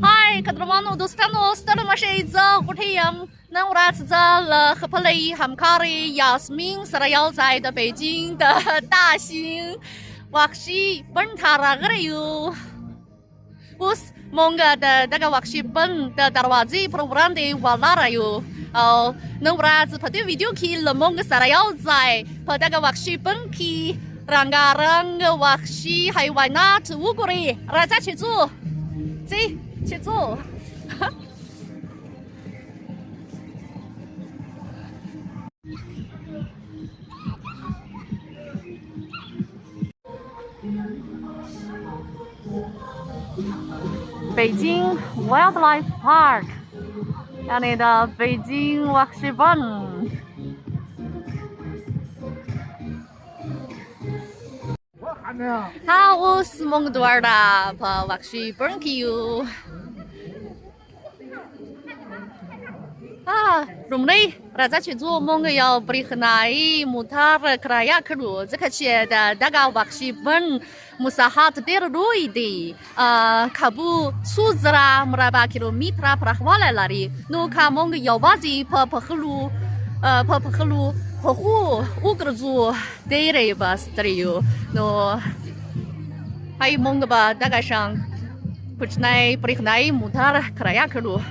Hai, kadromano dostano stalo mashaiza gutiyam nangrat za了和 play hamkari Yasmin 是要在的北京的大型瓦西本塔拉格有，us monga的那个瓦西本的darwazi program的瓦拉拉有，哦，nangrat pada video ki le monga 是要在 pada 个瓦西本ki rangga瓦西haywanat uguri raja 去做，这。去做。北京 Wildlife Park， yani的北京瓦西本。好，是蒙多尔的，帕瓦西本去。rumley raja 去做蒙个要不离那一木塔的克拉亚克鲁，这个些的大家瓦西本穆萨哈特德路伊的卡布苏兹拉穆拉巴 kilometer per hora 那里，努卡蒙个要把子帕克路和湖乌格族得来吧是这里有，努还有蒙个吧大概上不知奈不离那一木塔的克拉亚克鲁。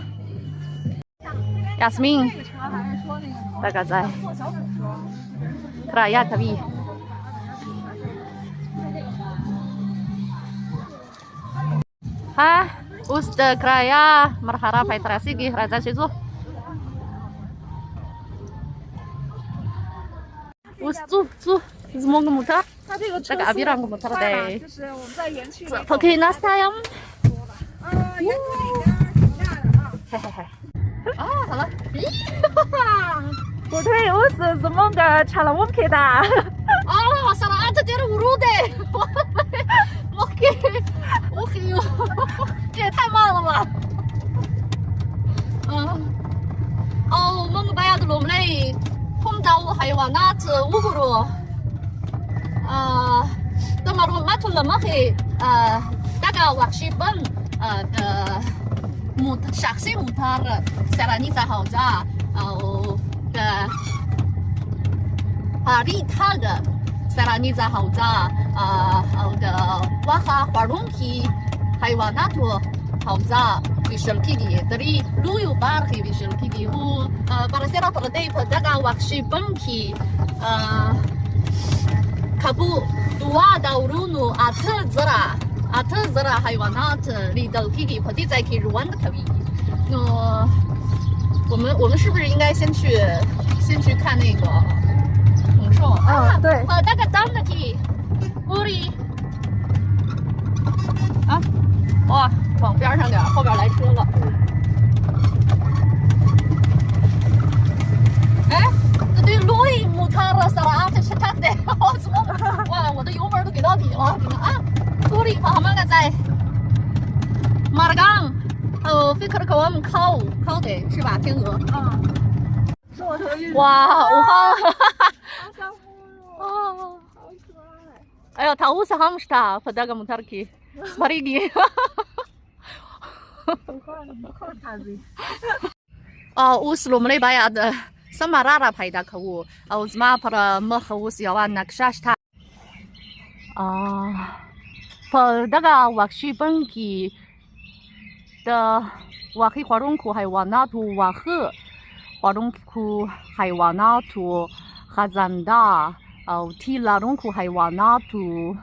Yasmin， 大概在克拉亚卡比。us de Kraya berharap penetrasi di Raja Situ. us 住 semoga mutar。这个阿比让我们看的。就是我们在园区里。OK， 那啥呀？嘿嘿嘿。好了。我对我是怎么个查了我们去的？上了俺这点无路的，我嘿哟，这也太慢了吧！我们白牙的龙嘞，碰到我还往那子乌骨罗，等马路马途了么嘿，大概瓦西本，shakhsi mutar sarani za hauza的hari taga sarani za hauza的瓦哈华龙皮haywanatu hauza visual kidi dari luyu barhi visual kidi hu para sera para dei daga wakshi banki kabu dua daurunu atazara haywanat lidal kidi pati在 ki ruan 的 kabi。我们是不是应该先去看那个猛兽？对。大概当的 ki， 屋里哇，往边上点，后边来车了。这对路易木塔了，萨拉这是他的，我怎么哇，我的油门都给到底了，屋里旁边个在马尔冈。飞克的口我们靠的是吧？天鹅。是我头晕。哇，我好想好可爱。哎呀，他乌是hamster，他那个木塔尔基，马里基。乌是我们那边呀的什么拉拉拍的客户，怎么para么和乌是要玩那个啥是他？para那个瓦西本基。的瓦黑华中库海瓦纳图瓦赫华中库海瓦纳图哈赞达提拉中库海瓦纳图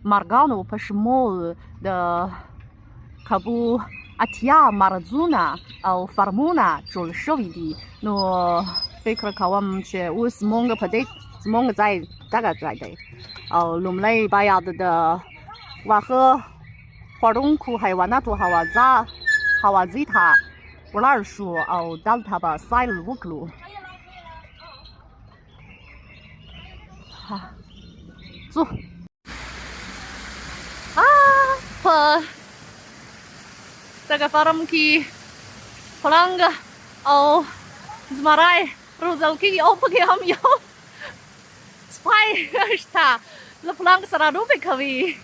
马尔冈诺帕什莫的卡布阿提亚马尔祖纳法穆纳做了手艺的诺贝克卡瓦姆去乌斯蒙个帕德斯蒙个在大概在的龙雷巴亚的瓦赫华中库海瓦纳图哈瓦兹塔，我那儿说到他吧塞了乌克鲁，走，这个发动机，普朗个怎么来？rozal kiki opake ham yo spy sta la pulang sarado pe kavi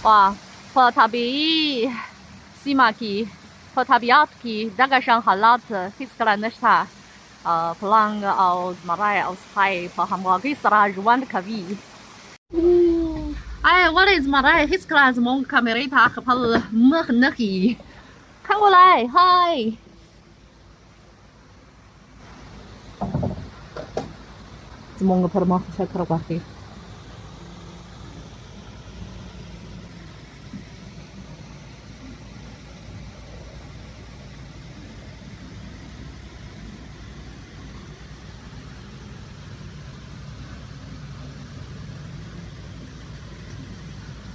哇，potabi simaki potabiatki dagashan halat hisklanesta pelang aus marai aus hai pahamwagi sarajuan kavi.哎，我的妈的 his class 蒙卡梅瑞塔和跑么很那黑，看过来，嗨。怎么个跑么才看到过黑？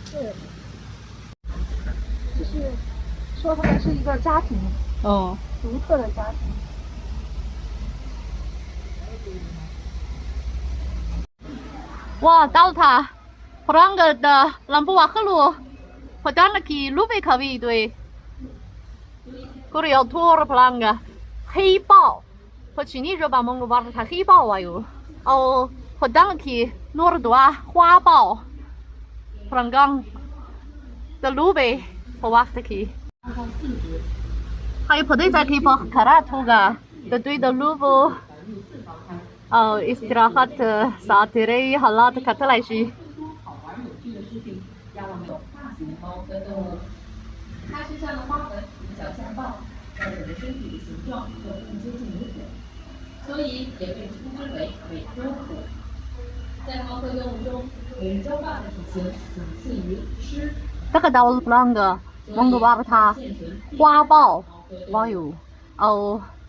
是，就是说他们是一个家庭，哦，独特的家庭。哇，到他，普朗个的兰布瓦克路，普当那去卢贝卡维对，过来要拖了普朗个黑豹，普去年就把蒙古玩的他黑豹哇哟，哦，普当那去诺尔多花豹，普朗刚的卢贝普瓦的去，还有普对在去普卡拉图个的对的卢布。istirahat saat ini halat kata lagi. 它身上的花纹比较像豹，但我的身体的形状又更接近牛虎，所以也被称之为美洲虎。在猫科动物中，美洲豹的体型仅次于狮。这个到不啷个，蒙古巴它花豹，哇哟，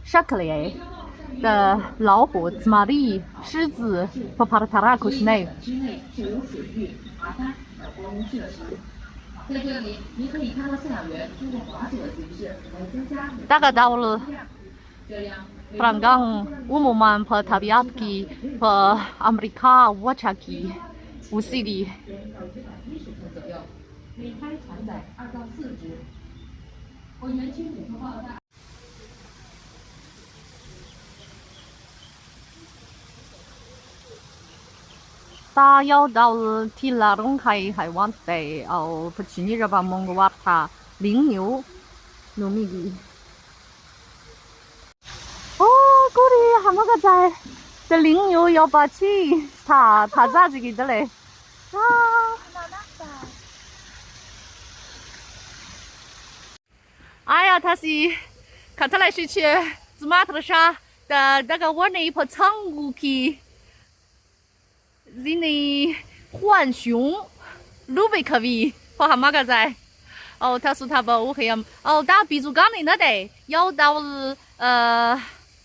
沙克雷。的老虎、马力、狮子和帕塔拉库什内。之内是无水域、爬山的活动设施。在这里，您可以看到饲养员通过滑雪的形式来增加。大概到了。这样。Peranggang umuman per tabiatki per Amerika wachaki usidi。每胎承载2到4只。我园区捕捉报道。他要到提拉隆还往北不去你这把蒙古瓦塔羚牛农民的。哦，这里还么个在这羚牛要把起，他咋子给的嘞？啊！哎呀，他是看他来是去芝麻头上的那个我那一坡仓库去。人的浣熊，鲁贝克维，和蛤蟆个在。他说他不乌黑呀。打比如刚才那得要到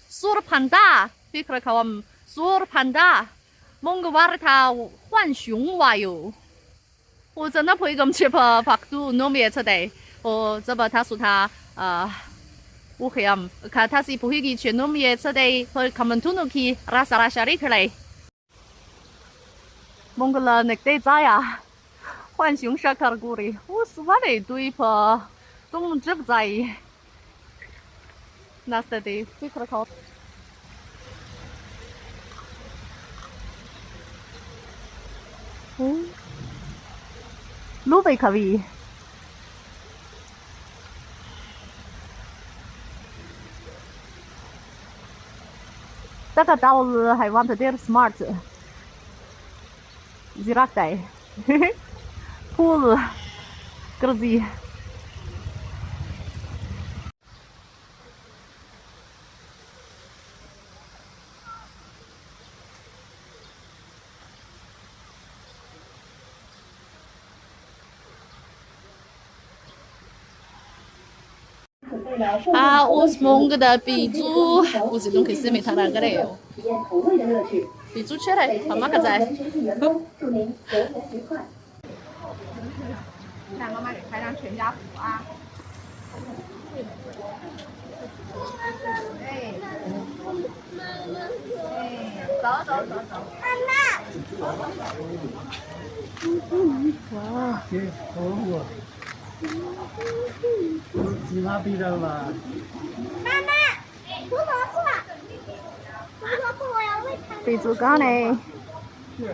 索尔潘达，别克看我们索尔潘达，蒙古瓦他浣熊哇哟。我真的不会咁去拍图弄别出来。这不他说他乌黑呀，看他是不会去弄别出来，和他们图弄去拉萨拉沙里去来。蒙古人那得咋呀？浣熊啥卡古里？我是我那对破，总知不在意。那是的，别可靠。鲁贝卡维。这个道路还want点 smart。Ziraktai. Pool. Kerzi. Us mong da bizu, us don't kiss me tara gare. 比猪吃嘞，好嘛个仔。让妈妈给开张全家福啊！哎，走。妈妈。哇，这好我。其他地方吧。妈妈，胡萝卜。我要喂它。比猪缸嘞。 那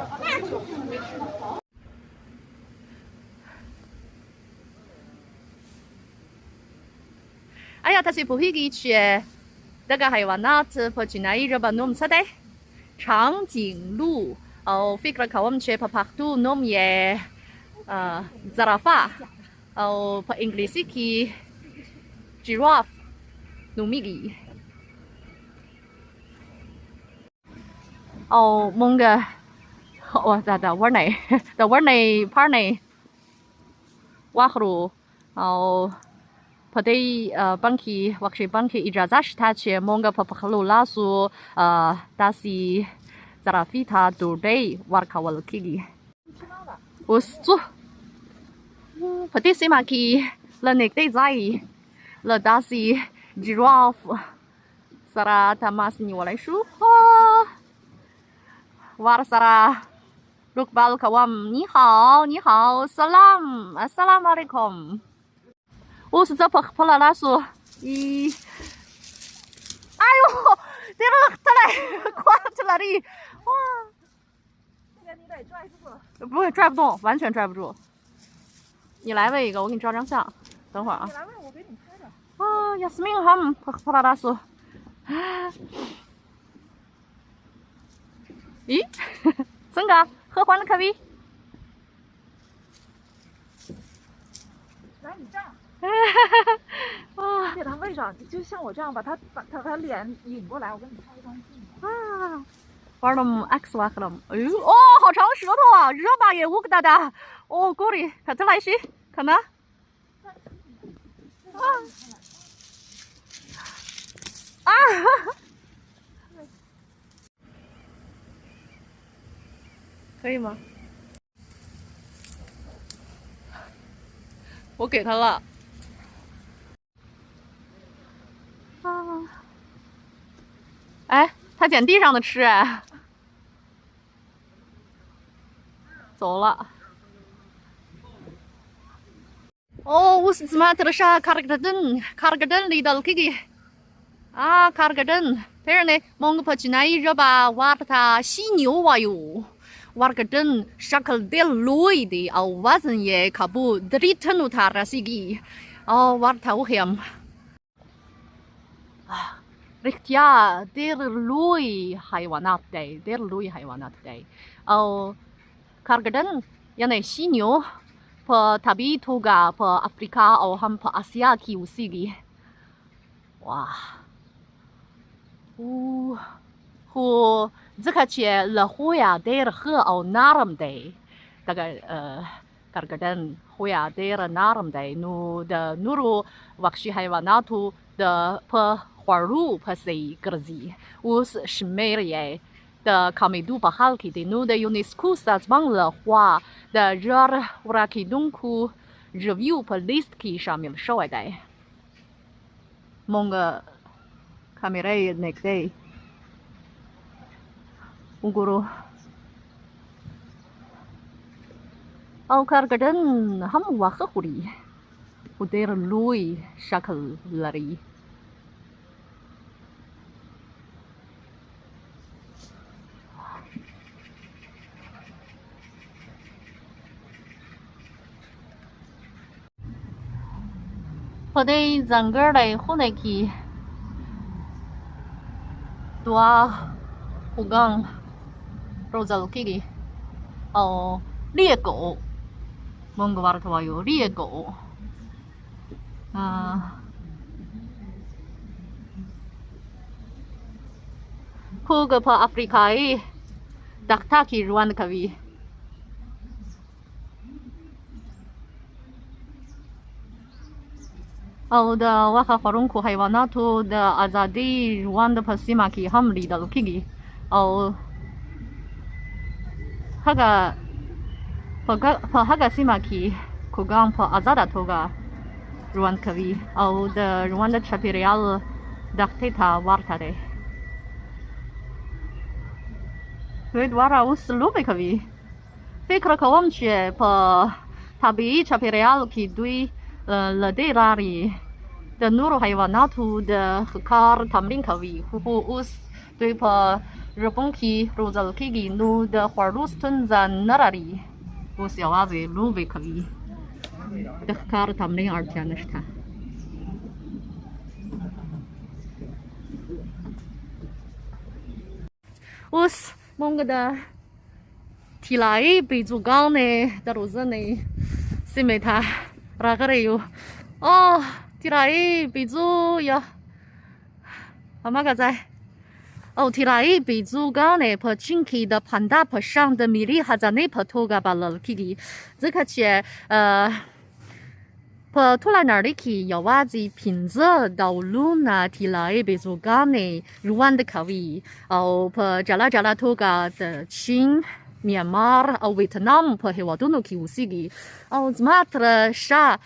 哎呀，他是不会给去，这个还完那次不去那一日吧，弄啥的？长颈鹿，哦，fikra kau去拍拍图弄也，zarafa，哦，拍 English 去 giraffe，弄米个。哦，蒙个，哦，在玩内，在玩内 part 内，哇呼，哦。Pada bangki waktu bangki ijazah tace monga papakhalu lasu dasi zarafita today warkawal kigi. Ustu. Pada semaki la nekte zai la dasi giraffe sara tamas ni walai shu. War sara rukbal kawam ni hao salam assalamualaikum. 我是这跑了那说，咦，哎呦，这个他来挂在那里，哇！这个你得拽住。不会拽不动，完全拽不住。你来喂一个，我给你照张相。等会儿啊。你来喂，我给你拍的。啊，亚斯明他们跑了那说，咦，怎个？喝欢的咖啡？来，你这样。给它喂上，就像我这样把它脸引过来，我给你拍一张镜。啊，玩了 X 哇克了，哎呦，哦，好长舌头啊，热巴也乌个哒哒，哦，够里，看这来些，看呢？啊，可以吗？我给他了。哎，他捡地上的吃哎，走了。哦，我是怎么得了啥？Kargaden里的 Kiki 啊，Kargaden，别人呢，蒙个跑去那一热吧，挖他犀牛哇哟。Wargaden shakal del lui di au wazn ye kabu dritanu tarasigi au warta uhem رختيا دير لوي حيوانات دي أو كارغدن يعني شينيو په طبيعي توګه په افریقا او هم په اسیا کې اوسېږي واه خو ځکه چې له خویه ډېر ښه او نرم دی دغه کارګدن خویه ډېر نرم دی نو د نورو وحشي حیواناتو د په خوړو پسې ګرځي اوس شمېر یې د کمیدو په حال کې دی نو د یونسکو سازمان لخوا د ژر ورکېدونکو ژویو په لیست کې شامل شوی دی مونږ کامرې نږدې وګورو او کارګدن هم واښه خوري خو ډېر لوی شکل لري په دې ځانګړې خونه کې دوه هوګان روزل کېږي او لیګو مونږ ورته وایو لیګو هوګ په افریقایي دښته کې ژوند کوي او د غوښه خوړونکو حیواناتو د ازادي ژوند په سیمه کې هم لیدل کېږي او په هغه سیمه کې کوګان په ازاده توګه ژوند کوي او د ژوند چاپیریال دښتې ته ورته دی دوی دواړه اوس لوبې کوي فکر کوم چې په طبیعي چاپیریال کې دوی له دې لارې د نورو حیواناتو د ښکار تمرین کوي خو اوس دوی په ژوبڼ کې روزل کېږي نو د خوړو ستونزه نه لري اوس یوازې لوبې کوي د ښکار تمرین اړتیا نشته 我是蒙个的提来贝族港呢，的路子呢，是没他那个的有哦，提来贝族呀，阿妈个在。哦，提来贝族港呢，破近期的潘达破上的米里哈在那破头个把了去的，这个些破突然哪里去要娃子品质道路呢？提来贝族港呢，ruan的口味，哦破加拉头个的亲。Myanmar 哦，越南破黑话都能去无锡的，哦，怎么的啥？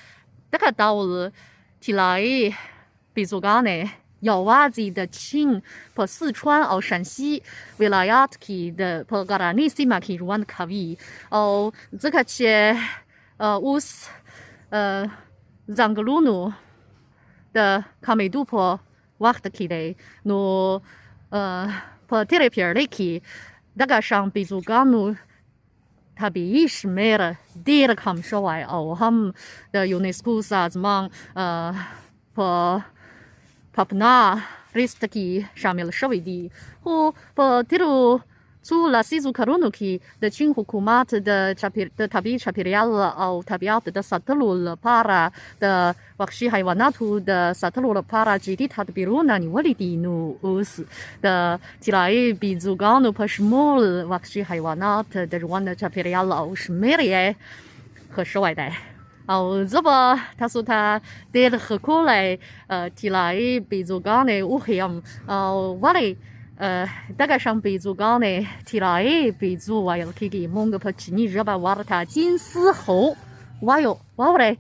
这个到了提来贝族港呢？要娃子的亲破四川哦，陕西为了要去的破格拉尼西马去ruan的口味，哦，这个些乌斯让个路努的卡梅杜破瓦的去的，no破提来片儿的去。那个上贝族港努，他比是没了，第二看说话哦，他们的UNESCO啥子嘛破Papua Ristaki 上面了稍微的，和破提鲁除了西族克鲁努去的青湖库马的查皮的塔比查皮利亚了哦，塔比亚的萨特鲁了帕拉的瓦西海瓦纳图的萨特鲁了帕拉基地塔的比如那你我里的努乌斯的提来比族港努帕什莫了瓦西海瓦纳特的ruan的查皮利亚了哦是没了耶和室外的。哦，这不，他说他带了很苦来，提来贝族港的乌黑样，我嘞，大概上贝族港的提来贝族我要去给蒙个破去你热巴挖了他金丝猴，哇哟，哇嘞，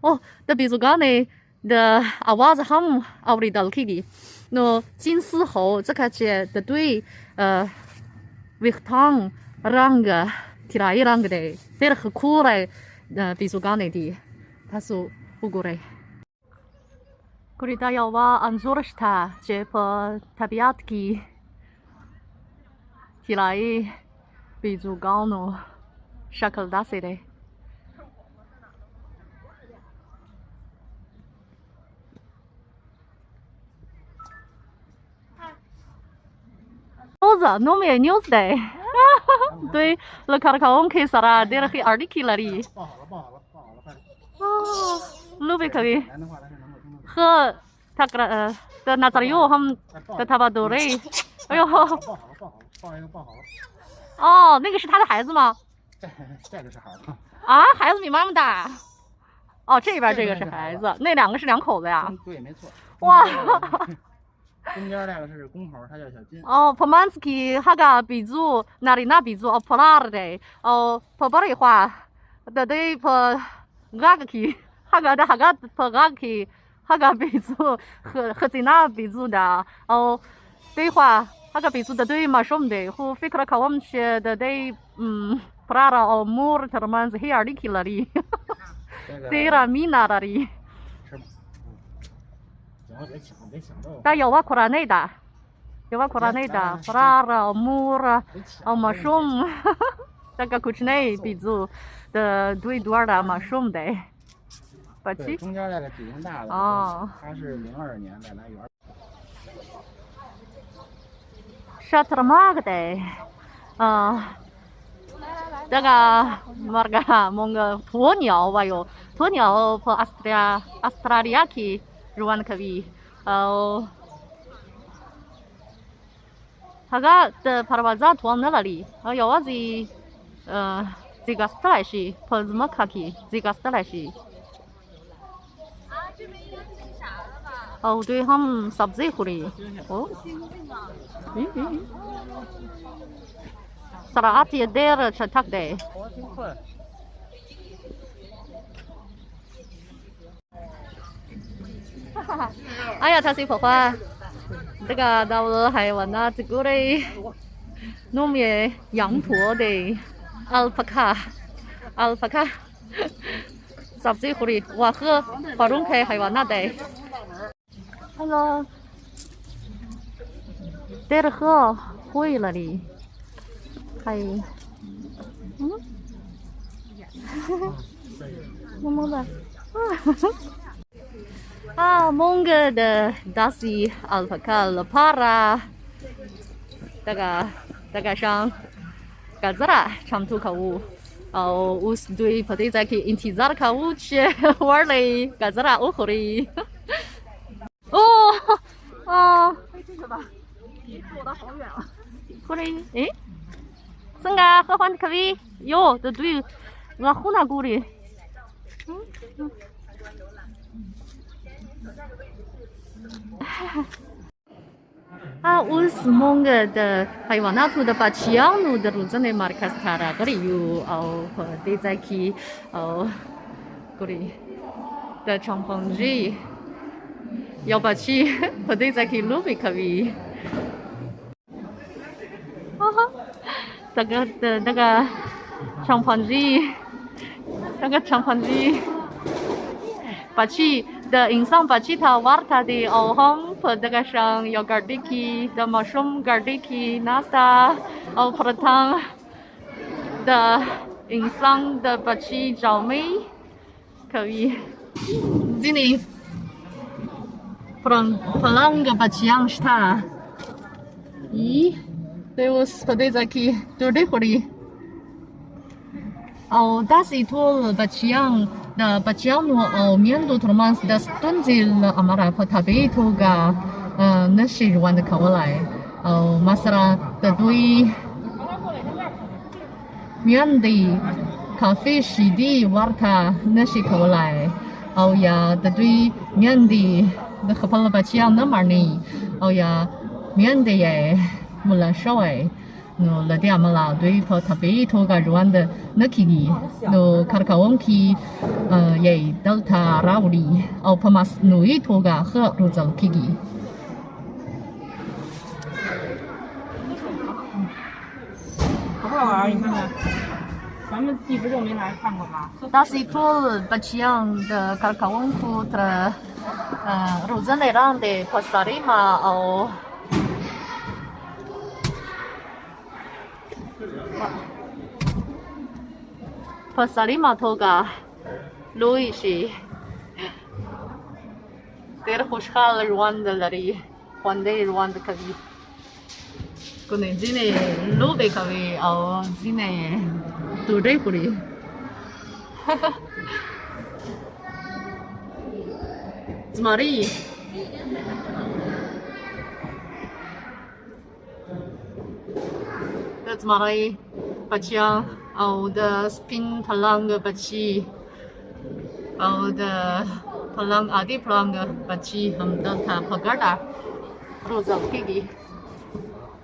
哦，的贝族港的啊娃子他们啊里到去给，那金丝猴这个些的对，维汤让个提来让个的，带了很苦来。贝族港的，他说不过来。これだよは安坐した这破特别的起来贝族港のシャクルダセ的。牛子，农民牛子的。对，了看我们开啥啦？对了，去二里去了哩。报好了，快点。哦，路边可以。南的话，但是能够和他个的那咋有他们的他把都嘞？哎呦！报好了，报一个报好了。哦，那个是他的孩子吗？这个是孩子。啊，孩子比妈妈大。哦，这边这个是孩子，那两个是两口子呀？对，没错。哇！中间那个是公猴，他叫小金。哦，破曼斯基那个比族，哪里那比族哦，破拉的哦，破巴的话，的对破那个去，那个的那个破那个去，那个比族和在那比族的哦，对话那个比族的对嘛什么的，和非克拉考我们学的对破拉哦，木尔特曼是黑二里去了哩，对了米那了哩。但有啊，可内的，有啊，可内的，布拉尔、木尔、马松，那个库奇内比族的对多的马松的，不去。中间那个体型大的，他是02年的来源。沙特马个的，这个马个蒙个鸵鸟哇哟，鸵鸟和澳大利亚去。ruan kavi haga de parvaza tuan nalali yawa zi ziga stalashi pozma kaki ziga stalashi 哦，对，他们啥子回来？哦，啥阿弟带了吃他的。哎呀，他是婆婆，这个到了海湾啊，这个嘞，弄咩羊驼的，alpaca，啥子回来？我和华中开海湾那的。Hello， 带着喝会了哩，还，么么的，蒙哥的达西 alpaca 了帕拉，这个大上Gazara Chamtu Kawu Us Dui Patizaki Intizar Kawu Che Warley Gazara Ukuri 哦，这个吧，躲得好远啊！过来，诶，是啊，和欢可以，哟，这对，我湖南过的，us mongga de haywanatu de pachianu de ruzane markas tara kori yu de zaki kori de chimpanzee 要把去不对再去路没可以。这个的那个长盘子，那个长盘子，把去的印象把去他玩他的奥航，和那个上有 gardiki 的 mushroom gardiki nasta，和汤的印象的把去找美可以。这里。Pulang ke Baciang sta. Deus pada zaki dode khori. Das itu Baciang da Baciang no mian do termans das tunzil amara patabe itu ga nasi ruan de kawalai. Masara da dui mian di kafe shidi warta nasi kawalai. Ya da dui mian di the kapal baciang na marni ya mian de ye mula shawai no la dia mala dui po tabi to ga ruan de nakigi no karkawon ki ye delta rauli pamas nui to ga he ruzal kigi 好不好玩？你看看，咱们一直就没来看过吧？Das itu baciang de karkawon ku tra Ruzan eran de Pasarima Pasarima toga Luisi Der خوشحال Rwanda lari Rwanda Rwanda kavi Kone zine lobe kavi zine Tudre kuri Zmari That's Marai Baciang the spin palang baci the palang adi palang baci hamdata pagada Rosa Kigi